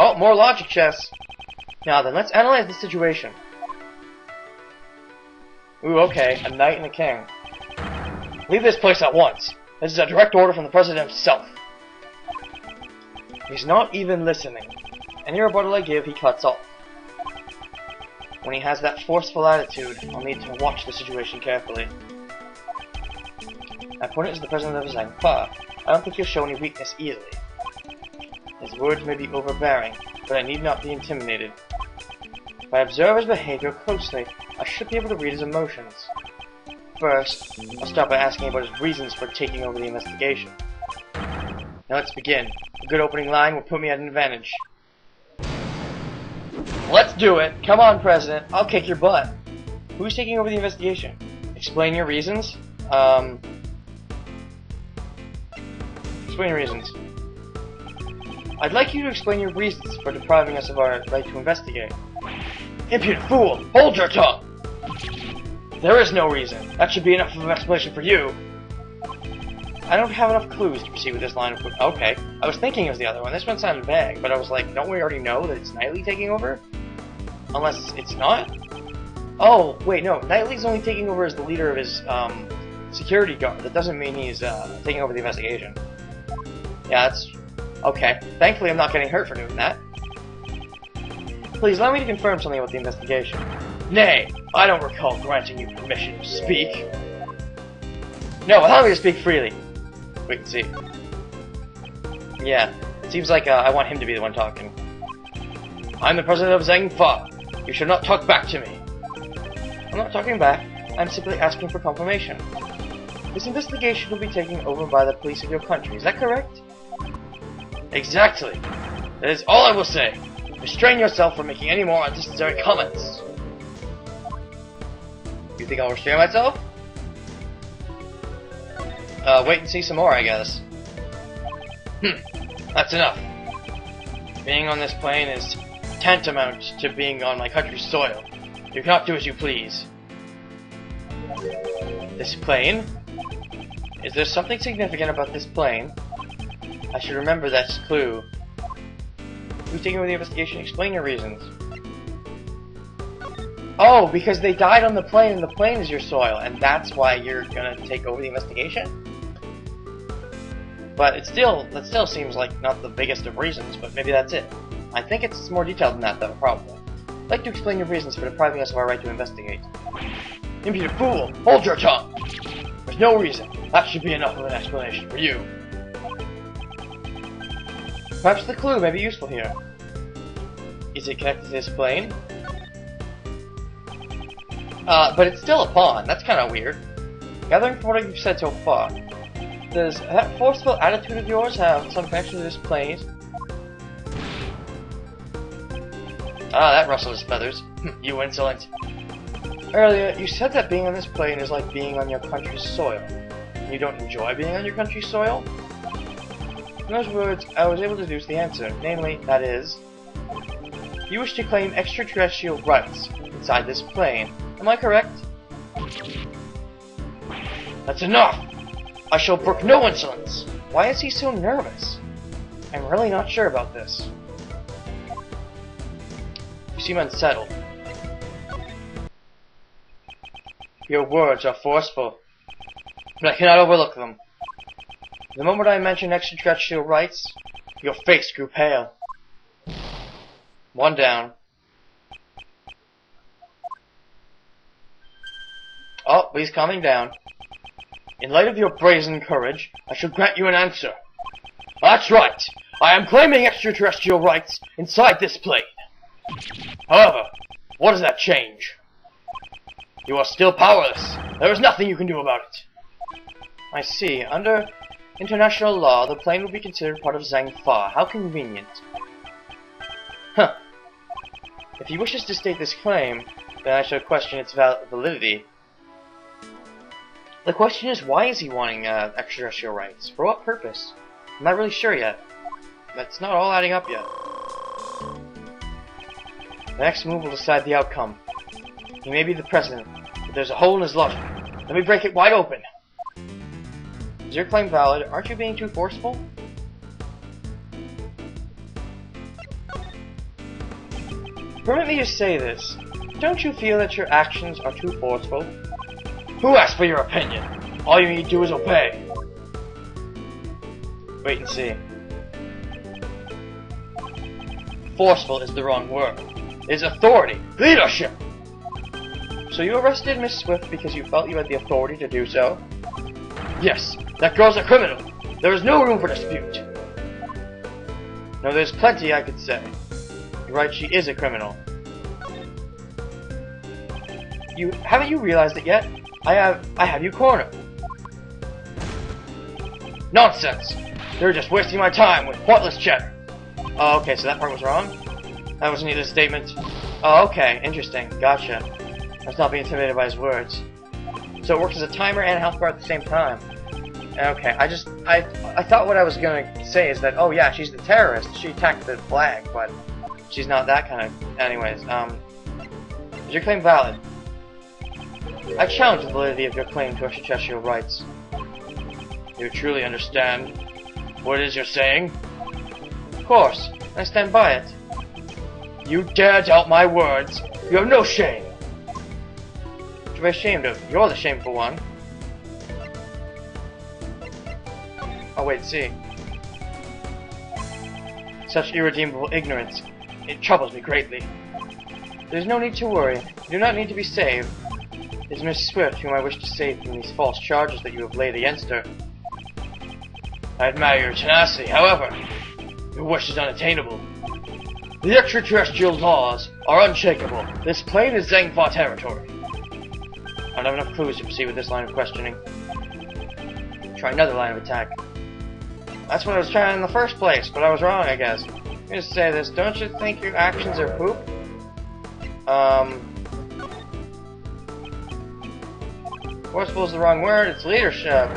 Oh, more logic chess. Now then, let's analyze the situation. Ooh, okay, a knight and a king. Leave this place at once. This is a direct order from the president himself. He's not even listening. Any rebuttal I give, he cuts off. When he has that forceful attitude, I'll need to watch the situation carefully. My opponent is the president of Zhangfa. I don't think he'll show any weakness easily. His words may be overbearing, but I need not be intimidated. If I observe his behavior closely, I should be able to read his emotions. First, I'll start by asking about his reasons for taking over the investigation. Now let's begin. A good opening line will put me at an advantage. Let's do it! Come on, President. I'll kick your butt. Who's taking over the investigation? Explain your reasons? Explain your reasons. I'd like you to explain your reasons for depriving us of our right to investigate. Impudent fool! Hold your tongue! There is no reason. That should be enough of an explanation for you. I don't have enough clues to proceed with this line of... Okay. I was thinking it was the other one. This one sounded vague, but I was like, don't we already know that it's Knightley taking over? Unless it's not? Oh, wait, no. Knightley's only taking over as the leader of his, security guard. That doesn't mean he's, taking over the investigation. Yeah, that's... Okay. Thankfully, I'm not getting hurt for doing that. Please, allow me to confirm something about the investigation. Nay, I don't recall granting you permission to speak. No, allow me to speak freely. Wait and see. Yeah, it seems like I want him to be the one talking. I'm the president of Zhangfa. You should not talk back to me. I'm not talking back. I'm simply asking for confirmation. This investigation will be taken over by the police of your country. Is that correct? Exactly. That is all I will say. Restrain yourself from making any more unnecessary comments. You think I'll restrain myself? Wait and see some more, I guess. That's enough. Being on this plane is tantamount to being on my country's soil. You cannot do as you please. This plane? Is there something significant about this plane? I should remember that clue. Who's taking over the investigation? Explain your reasons. Oh, because they died on the plane and the plane is your soil, and that's why you're gonna take over the investigation? But that still seems like not the biggest of reasons, but maybe that's it. I think it's more detailed than that, though, probably. I'd like to explain your reasons for depriving us of our right to investigate. Impudent fool! Hold your tongue! There's no reason. That should be enough of an explanation for you. Perhaps the clue may be useful here. Is it connected to this plane? But it's still a pawn. That's kind of weird. Gathering from what you've said so far, does that forceful attitude of yours have some connection to this plane? Ah, that rustles his feathers. You insolent. Earlier, you said that being on this plane is like being on your country's soil. You don't enjoy being on your country's soil? From those words, I was able to deduce the answer. Namely, that is... You wish to claim extraterrestrial rights inside this plane. Am I correct? That's enough! I shall brook no insolence! Why is he so nervous? I'm really not sure about this. You seem unsettled. Your words are forceful, but I cannot overlook them. The moment I mentioned extraterrestrial rights, your face grew pale. One down. Oh, he's coming down. In light of your brazen courage, I shall grant you an answer. That's right! I am claiming extraterrestrial rights inside this plane. However, what does that change? You are still powerless. There is nothing you can do about it. I see. Under international law, the plane will be considered part of Zhangfa. How convenient. Huh. If he wishes to state this claim, then I shall question its validity. The question is, why is he wanting extraterrestrial rights? For what purpose? I'm not really sure yet. That's not all adding up yet. The next move will decide the outcome. He may be the president, but there's a hole in his logic. Let me break it wide open. Is your claim valid? Aren't you being too forceful? Permit me to say this. Don't you feel that your actions are too forceful? Who asked for your opinion? All you need to do is obey. Wait and see. Forceful is the wrong word. It's authority. Leadership! So you arrested Miss Swift because you felt you had the authority to do so? Yes, that girl's a criminal. There is no room for dispute. No, there's plenty I could say. You're right, she is a criminal. Haven't you realized it yet? I have you cornered. Nonsense! You're just wasting my time with pointless chatter. Oh, okay, so that part was wrong? That wasn't either statement. Oh, okay, interesting. Gotcha. I was not being intimidated by his words. So it works as a timer and a health bar at the same time. Okay, I thought what I was gonna say is that, oh yeah, she's the terrorist. She attacked the flag, but she's not that kind of... Anyways, is your claim valid? I challenge the validity of your claim to extraterrestrial rights. You truly understand what it is you're saying? Of course, I stand by it. You dare doubt my words? You have no shame. What you're ashamed of? You're the shameful one. Oh wait, see. Such irredeemable ignorance. It troubles me greatly. There's no need to worry. You do not need to be saved. It is Miss Swift whom I wish to save from these false charges that you have laid against her. I admire your tenacity, however, your wish is unattainable. The extraterrestrial laws are unshakable. This plane is Zangfa territory. I don't have enough clues to proceed with this line of questioning. Try another line of attack. That's what I was trying in the first place, but I was wrong, I guess. Let me just say this, don't you think your actions are poop? Forceful is the wrong word, it's leadership.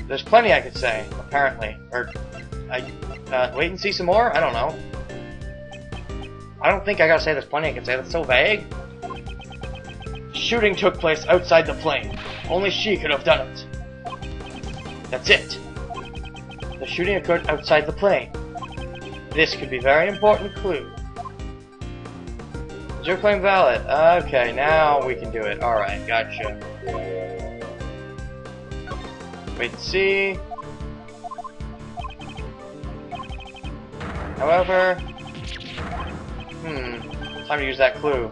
There's plenty I could say, apparently. Or, wait and see some more? I don't know. I don't think I gotta say there's plenty I can say, that's so vague. Shooting took place outside the plane. Only she could have done it. That's it. The shooting occurred outside the plane. This could be a very important clue. Is your claim valid? Okay, now we can do it. Alright, gotcha. Wait and see. However... time to use that clue.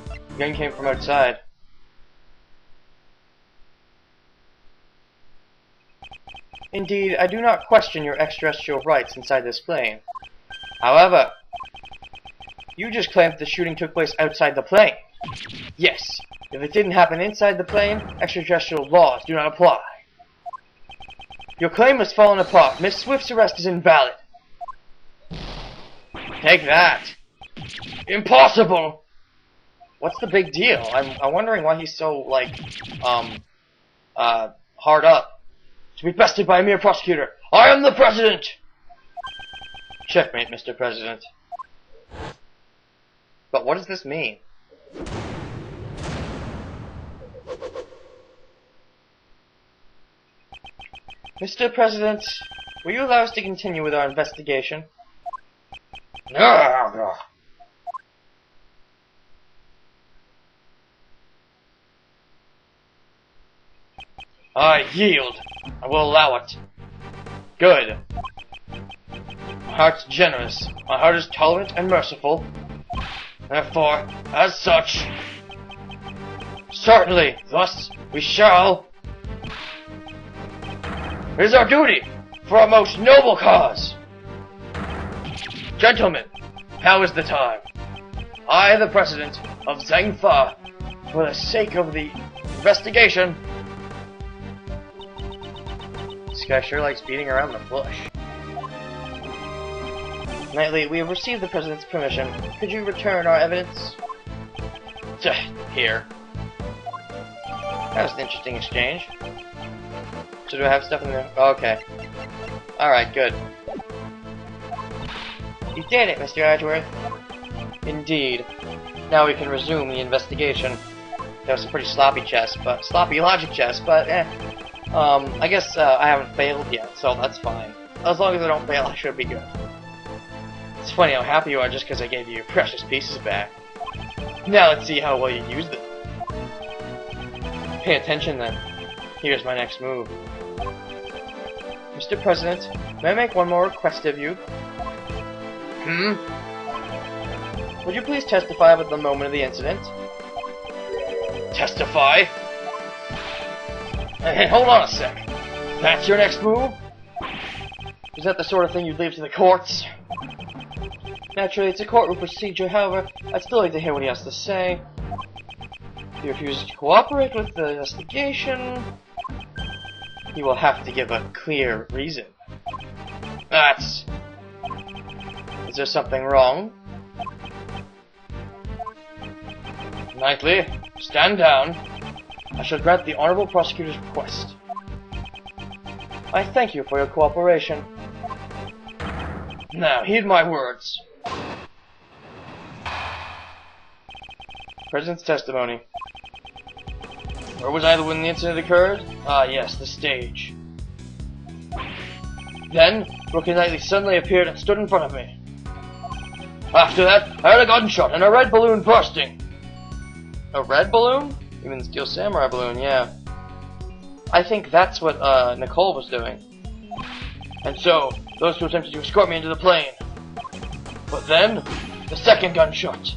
The gun came from outside. Indeed, I do not question your extraterrestrial rights inside this plane. However, you just claimed the shooting took place outside the plane. Yes, if it didn't happen inside the plane, extraterrestrial laws do not apply. Your claim has fallen apart. Miss Swift's arrest is invalid. Take that. Impossible! What's the big deal? I'm wondering why he's so, like, hard up. To be bested by a mere prosecutor. I am the president! Checkmate, Mr. President. But what does this mean? Mr. President, will you allow us to continue with our investigation? I yield. I will allow it. Good. My heart's generous. My heart is tolerant and merciful. Therefore, as such... Certainly, thus, we shall... It is our duty, for a most noble cause. Gentlemen, now is the time. I, the President of Zangfa, for the sake of the investigation... This guy sure likes beating around the bush. Knightley, we have received the President's permission. Could you return our evidence? Here. That was an interesting exchange. So do I have stuff in there? Oh, okay. Alright, good. You did it, Mr. Edgeworth. Indeed. Now we can resume the investigation. That was a pretty sloppy logic chess, but I guess I haven't failed yet, so that's fine. As long as I don't fail, I should be good. It's funny how happy you are just because I gave you your precious pieces back. Now let's see how well you use them. Pay attention then. Here's my next move. Mr. President, may I make one more request of you? Would you please testify about the moment of the incident? Testify? Hey, hold on a sec. That's your next move? Is that the sort of thing you'd leave to the courts? Naturally, it's a courtroom procedure, however, I'd still like to hear what he has to say. If he refuses to cooperate with the investigation, he will have to give a clear reason. Is there something wrong? Knightley, stand down. I shall grant the Honorable Prosecutor's request. I thank you for your cooperation. Now, heed my words. President's testimony. Where was I when the incident occurred? Ah, yes, the stage. Then, Rook and Knightley suddenly appeared and stood in front of me. After that, I heard a gunshot and a red balloon bursting. A red balloon? You mean the Steel Samurai balloon, yeah. I think that's what Nicole was doing. And so, those two attempted to escort me into the plane. But then, the second gunshot.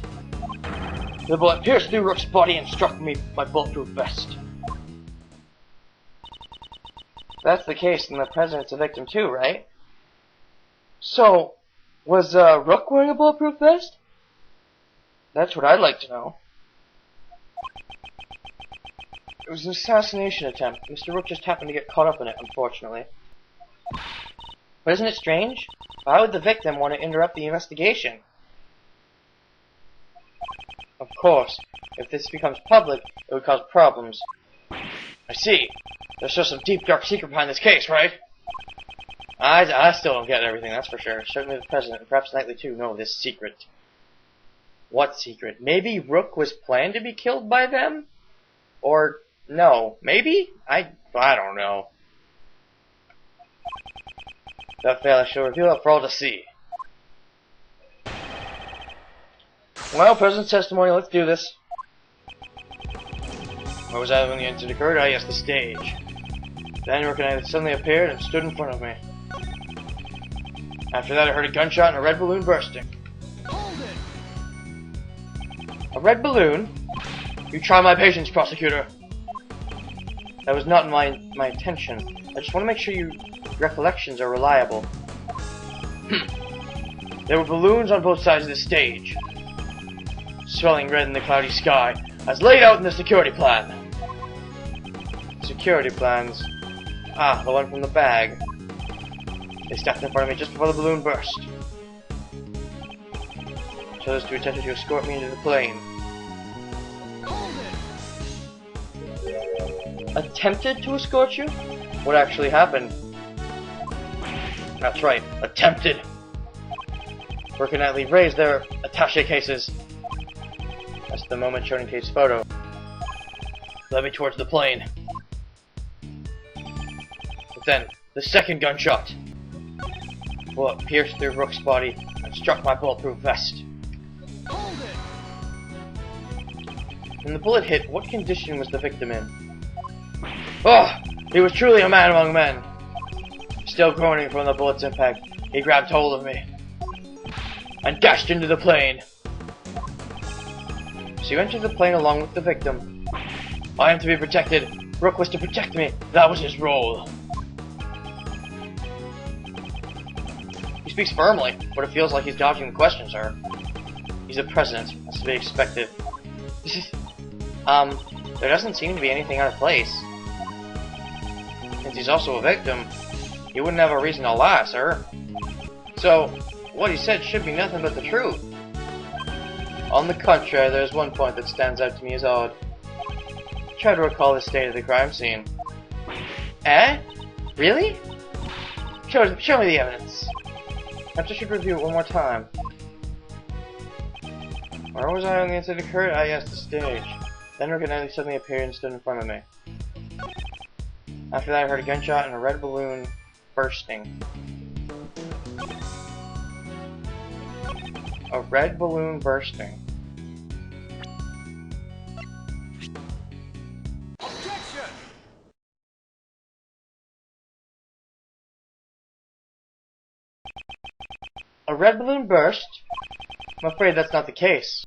The bullet pierced through Rook's body and struck me my bulletproof vest. That's the case, and the President's a victim too, right? So, was Rook wearing a bulletproof vest? That's what I'd like to know. It was an assassination attempt. Mr. Rook just happened to get caught up in it, unfortunately. But isn't it strange? Why would the victim want to interrupt the investigation? Of course, if this becomes public, it would cause problems. I see. There's still some deep, dark secret behind this case, right? I still don't get everything, that's for sure. Certainly the President, and perhaps Knightley too, know this secret. What secret? Maybe Rook was planned to be killed by them? Or, no. Maybe? I don't know. Without fail, I shall reveal it for all to see. Well, President's testimony, let's do this. Where was I when the incident occurred? Ah, yes, the stage. Then Rook and I suddenly appeared and stood in front of me. After that, I heard a gunshot and a red balloon bursting. Hold it! A red balloon? You try my patience, Prosecutor. That was not my intention. I just want to make sure your recollections are reliable. There were balloons on both sides of the stage, swelling red in the cloudy sky, as laid out in the security plan. Security plans. Ah, the one from the bag. They stepped in front of me just before the balloon burst. Chose to attempt to escort me into the plane. Attempted to escort you? What actually happened? That's right, attempted. Rook and Knightley raised their attaché cases. That's the moment shown in Kate's photo. Led me towards the plane. But then, the second gunshot. Bullet pierced through Rook's body and struck my bulletproof vest. When the bullet hit, what condition was the victim in? Oh! He was truly a man among men. Still groaning from the bullet's impact, he grabbed hold of me and dashed into the plane. So you entered the plane along with the victim. I am to be protected. Rook was to protect me. That was his role. He speaks firmly, but it feels like he's dodging the question, sir. He's the President. That's to be expected. There doesn't seem to be anything out of place. Since he's also a victim, he wouldn't have a reason to lie, sir. So, what he said should be nothing but the truth. On the contrary, there's one point that stands out to me as odd. Try to recall the state of the crime scene. Eh? Really? Show me the evidence. Perhaps I should review it one more time. Where was I when the incident occurred? Ah, yes, the stage. Then Rook and Knightley suddenly appeared and stood in front of me. After that, I heard a gunshot and a red balloon bursting. A red balloon bursting. Objection! A red balloon burst? I'm afraid that's not the case.